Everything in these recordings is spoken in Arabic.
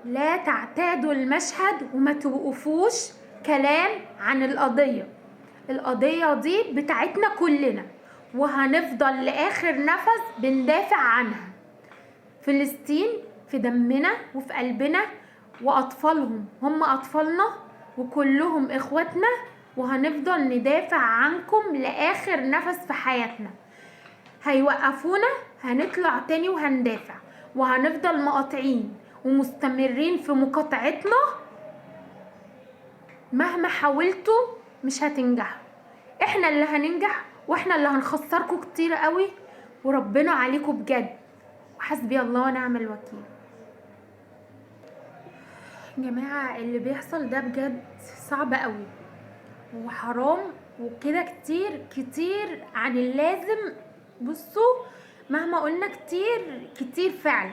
لا تعتادوا المشهد وما توقفوش كلام عن القضية دي بتاعتنا كلنا، وهنفضل لآخر نفس بندافع عنها. فلسطين في دمنا وفي قلبنا، وأطفالهم هم أطفالنا، وكلهم إخواتنا، وهنفضل ندافع عنكم لآخر نفس في حياتنا. هيوقفونا هنطلع تاني وهندافع، وهنفضل مقاطعين ومستمرين في مقاطعتنا. مهما حاولتوا مش هتنجحوا، احنا اللي هننجح، واحنا اللي هنخسركم كتير قوي، وربنا عليكم بجد، وحسبي الله ونعم الوكيل. يا جماعة اللي بيحصل ده بجد صعب قوي وحرام وكده، كتير كتير عن اللازم. بصوا مهما قلنا كتير كتير فعلا.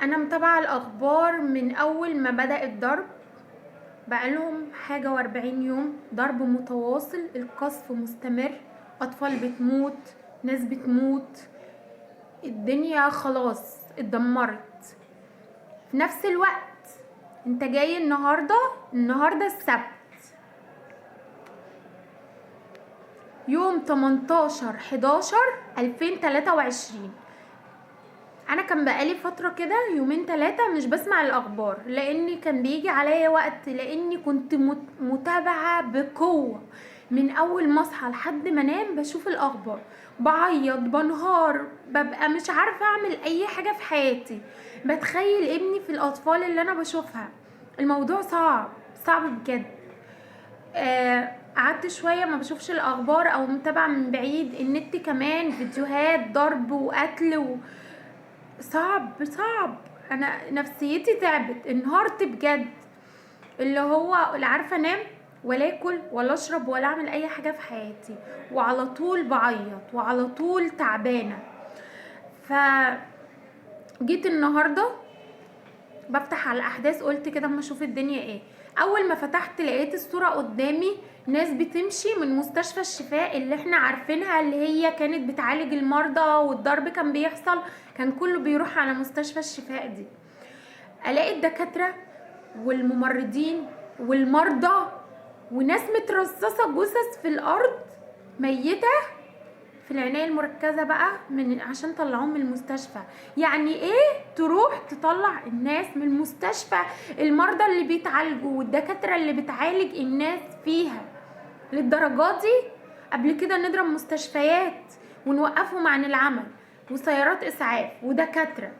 انا متابعة الاخبار من اول ما بدأ الضرب، بقالهم حاجة و40 يوم ضرب متواصل، القصف مستمر، اطفال بتموت، ناس بتموت، الدنيا خلاص اتدمرت. في نفس الوقت انت جاي النهاردة السبت يوم 18/11/2023. انا كان بقالي فترة كده يومين 3 مش بسمع الاخبار، لاني كان بيجي عليا وقت، لاني كنت متابعة بقوة من اول ما اصحى لحد ما انام، بشوف الاخبار، بعيط، بنهار، ببقى مش عارفة اعمل اي حاجة في حياتي، بتخيل ابني في الاطفال اللي انا بشوفها. الموضوع صعب صعب بجد. قعدت شوية ما بشوفش الاخبار او متابعة من بعيد، النت كمان فيديوهات ضرب وقتل صعب صعب. انا نفسيتي تعبت، انهارت بجد، اللي هو لا عارفه انام ولا اكل ولا اشرب ولا اعمل اي حاجه في حياتي، وعلى طول بعيط وعلى طول تعبانه. فجيت النهارده بفتح على الاحداث، قلت كده اما اشوف الدنيا ايه. اول ما فتحت لقيت الصوره قدامي، ناس بتمشي من مستشفى الشفاء اللي احنا عارفينها، اللي هي كانت بتعالج المرضى، والضرب كان بيحصل، كان كله بيروح على مستشفى الشفاء دي. الاقي الدكاتره والممرضين والمرضى وناس مترصصه جثث في الارض ميته في العناية المركزة بقى، عشان طلعوهم من المستشفى. يعني ايه تروح تطلع الناس من المستشفى، المرضى اللي بيتعالجوا والدكاترة اللي بتعالج الناس فيها للدرجات دي؟ قبل كده نضرب مستشفيات ونوقفهم عن العمل، وسيارات اسعاف ودكاترة.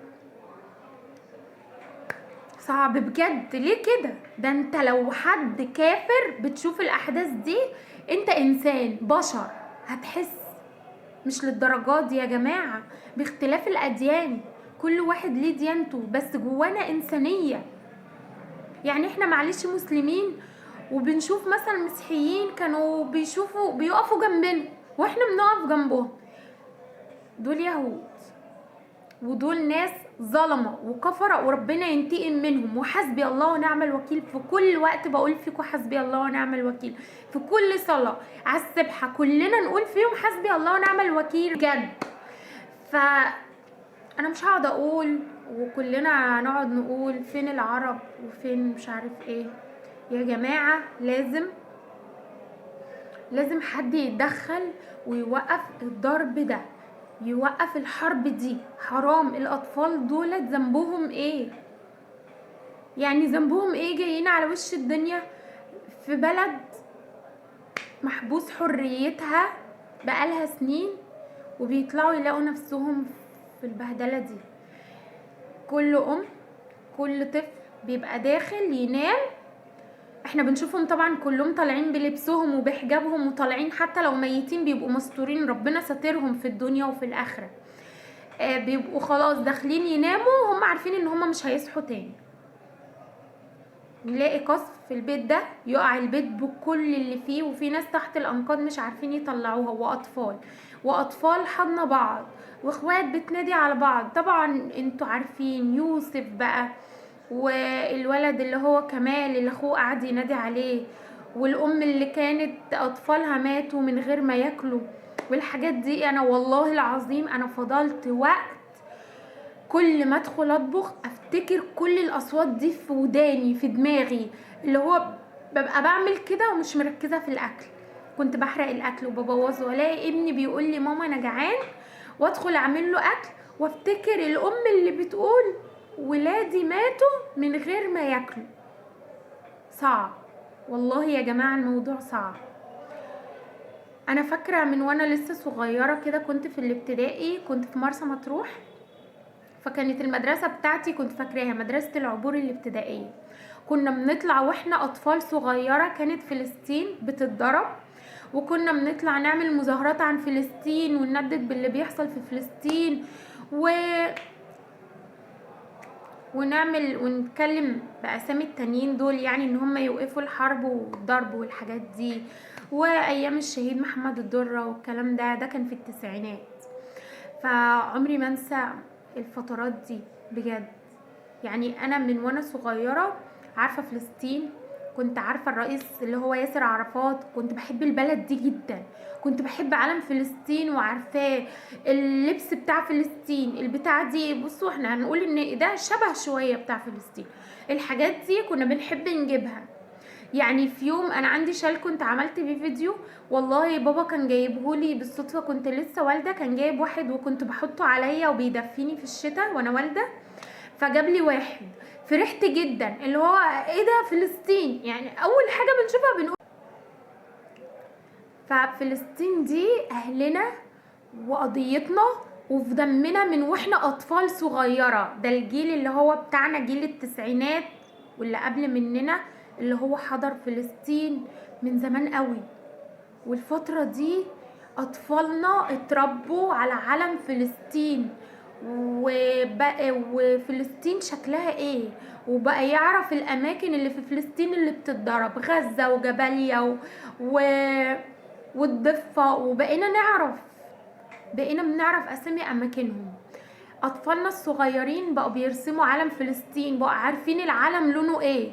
صعب بجد. ليه كده؟ ده انت لو حد كافر بتشوف الاحداث دي، انت انسان بشر هتحس. مش للدرجات دي يا جماعة، باختلاف الأديان، كل واحد ليه ديانته، بس جوانا إنسانية. يعني احنا معلش مسلمين وبنشوف مثلا مسيحيين كانوا بيقفوا جنبنا واحنا بنقف جنبهم، دول يهود ودول ناس ظلمة وكفرة، وربنا ينتقم منهم، وحسبي الله ونعم الوكيل. في كل وقت بقول فيكم حسبي الله ونعم الوكيل، في كل صلاة على السبحة كلنا نقول فيهم حسبي الله ونعم الوكيل بجد. فأنا مش هقعد أقول وكلنا نقعد نقول فين العرب وفين مش عارف ايه. يا جماعة لازم حد يتدخل ويوقف الضرب ده، يوقف الحرب دي. حرام، الاطفال دولت ذنبهم ايه؟ يعني ذنبهم ايه جايين على وش الدنيا في بلد محبوس حريتها بقالها سنين، وبيطلعوا يلاقوا نفسهم في البهدلة دي؟ كل طفل بيبقى داخل ينام، احنا بنشوفهم طبعا كلهم طالعين بلبسهم وبحجابهم، وطالعين حتى لو ميتين بيبقوا مستورين، ربنا ساترهم في الدنيا وفي الاخرة. بيبقوا خلاص داخلين يناموا، هم عارفين ان هم مش هيصحوا تاني. نلاقي قصف في البيت ده، يقع البيت بكل اللي فيه، وفي ناس تحت الانقاض مش عارفين يطلعوها، واطفال حضن بعض، واخوات بتنادي على بعض. طبعا انتوا عارفين يوسف بقى، والولد اللي هو كمال اللي اخوه قعد ينادي عليه، والام اللي كانت اطفالها ماتوا من غير ما ياكلوا، والحاجات دي. انا والله العظيم انا فضلت وقت كل ما ادخل اطبخ افتكر كل الاصوات دي في وداني في دماغي، اللي هو ببقى بعمل كده ومش مركزه في الاكل، كنت بحرق الاكل وببوظه، والاقي ابني بيقول لي ماما انا جعان، وادخل اعمل له اكل وافتكر الام اللي بتقول ولادي ماتوا من غير ما ياكلوا. صعب والله يا جماعه، الموضوع صعب. انا فاكره من وانا لسه صغيره كده، كنت في الابتدائي، كنت في مرسى مطروح، فكانت المدرسه بتاعتي كنت فاكراها مدرسه العبور الابتدائيه. كنا بنطلع واحنا اطفال صغيره، كانت فلسطين بتتضرب، وكنا بنطلع نعمل مظاهرات عن فلسطين ونندد باللي بيحصل في فلسطين ونعمل ونتكلم باسامي التانيين دول، يعني ان هم يوقفوا الحرب والضرب والحاجات دي، وايام الشهيد محمد الدرة والكلام ده كان في التسعينات. فعمري ما انسى الفترات دي بجد. يعني انا من وانا صغيرة عارفة فلسطين، كنت عارفة الرئيس اللي هو ياسر عرفات، كنت بحب البلد دي جدا، كنت بحب علم فلسطين وعارفاه، اللبس بتاع فلسطين، البتاع دي بصوا احنا هنقول ان ده شبه شوية بتاع فلسطين، الحاجات دي كنا بنحب نجيبها. يعني في يوم انا عندي شال كنت عملت بيه فيديو، والله بابا كان جايبهولي بالصدفة، كنت لسه والدة، كان جايب واحد وكنت بحطه عليا وبيدفيني في الشتاء وانا والدة، فجاب لي واحد، فرحت جدا، اللي هو ايه ده فلسطين، يعني اول حاجه بنشوفها بنقول ففلسطين دي اهلنا وقضيتنا وفي دمنا من واحنا اطفال صغيره. ده الجيل اللي هو بتاعنا جيل التسعينات واللي قبل مننا، اللي هو حضر فلسطين من زمان قوي، والفتره دي اطفالنا اتربوا على علم فلسطين وفلسطين شكلها ايه، وبقى يعرف الاماكن اللي في فلسطين اللي بتتضرب، غزة وجباليا و... والضفة، وبقينا بنعرف اسامي اماكنهم. اطفالنا الصغيرين بقوا بيرسموا علم فلسطين، بقوا عارفين العلم لونه ايه.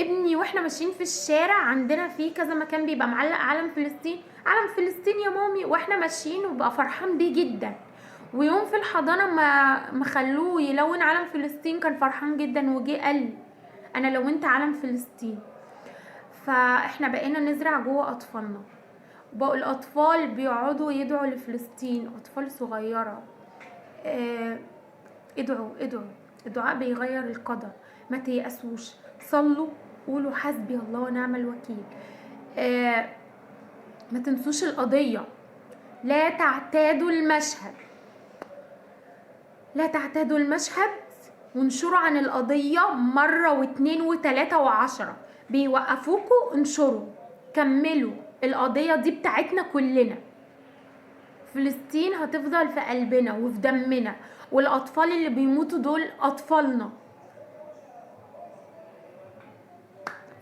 ابني واحنا ماشيين في الشارع عندنا في كذا مكان بيبقى معلق علم فلسطين، علم فلسطين يا مامي، واحنا ماشيين وبقى فرحان بيه جدا. ويوم في الحضانه ما خلوه يلون علم فلسطين كان فرحان جدا، وجي قال انا لونت علم فلسطين. فاحنا بقينا نزرع جوه اطفالنا، بقوا الاطفال بيقعدوا يدعوا لفلسطين، اطفال صغيره. ادعوا الدعاء بيغير القدر، ما تيأسوش، صلوا، قولوا حسبي الله ونعم الوكيل. ما تنسوش القضية، لا تعتادوا المشهد، وانشروا عن القضية مرة واثنين وثلاثة وعشرة، بيوقفوكوا انشروا، كملوا، القضية دي بتاعتنا كلنا، فلسطين هتفضل في قلبنا وفي دمنا، والاطفال اللي بيموتوا دول اطفالنا.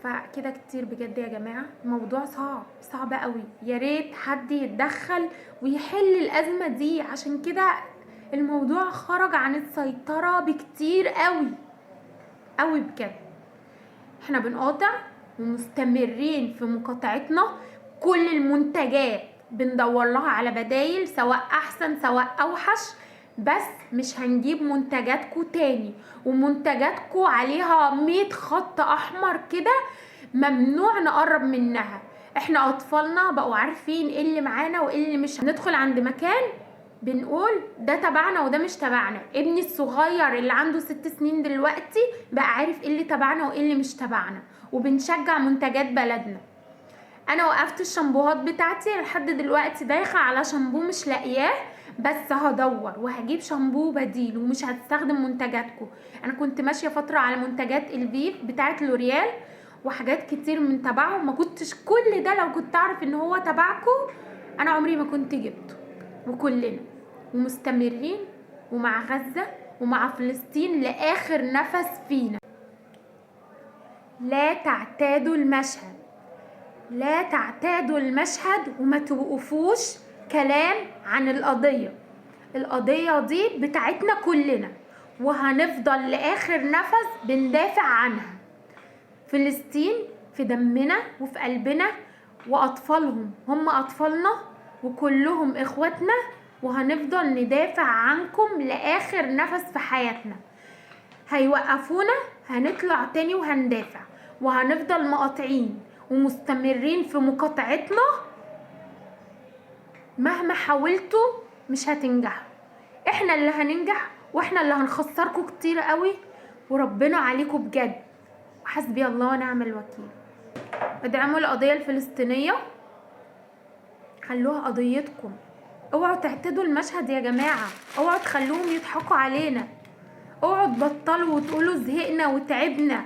فكده كتير بجد يا جماعه، الموضوع صعب قوي، يا ريت حد يتدخل ويحل الازمه دي، عشان كده الموضوع خرج عن السيطره بكتير قوي بجد. احنا بنقاطع ومستمرين في مقاطعتنا، كل المنتجات بندور لها على بدايل، سواء احسن سواء اوحش، بس مش هنجيب منتجاتكو تاني، ومنتجاتكو عليها 100 خط احمر كده، ممنوع نقرب منها. احنا اطفالنا بقوا عارفين ايه اللي معانا وايه اللي مش، هندخل عند مكان بنقول ده تبعنا وده مش تبعنا. ابني الصغير اللي عنده 6 سنين دلوقتي بقى عارف ايه اللي تبعنا وايه اللي مش تبعنا، وبنشجع منتجات بلدنا. انا وقفت الشامبوهات بتاعتي لحد دلوقتي، دايخه على شامبو مش لاقياه، بس هدور وهجيب شامبو بديل ومش هستخدم منتجاتكم. انا كنت ماشيه فتره على منتجات الفيف بتاعت لوريال وحاجات كتير من تبعهم، ما كنتش كل ده لو كنت اعرف ان هو تبعكم انا عمري ما كنت جبته. وكلنا ومستمرين ومع غزة ومع فلسطين لآخر نفس فينا. لا تعتادوا المشهد وما توقفوش كلام عن القضية دي بتاعتنا كلنا، وهنفضل لآخر نفس بندافع عنها. فلسطين في دمنا وفي قلبنا، وأطفالهم هم أطفالنا، وكلهم إخواتنا، وهنفضل ندافع عنكم لاخر نفس في حياتنا. هيوقفونا هنطلع تاني وهندافع، وهنفضل مقاطعين ومستمرين في مقاطعتنا. مهما حاولتوا مش هتنجحوا، احنا اللي هننجح، واحنا اللي هنخسركم كتير قوي، وربنا عليكم بجد. حسبي الله ونعم الوكيل. ادعموا القضية الفلسطينية، خلوها قضيتكم. اوعوا تعتدوا المشهد يا جماعة، اوعوا تخلوهم يضحكوا علينا، اوعوا تبطلوا وتقولوا زهقنا وتعبنا.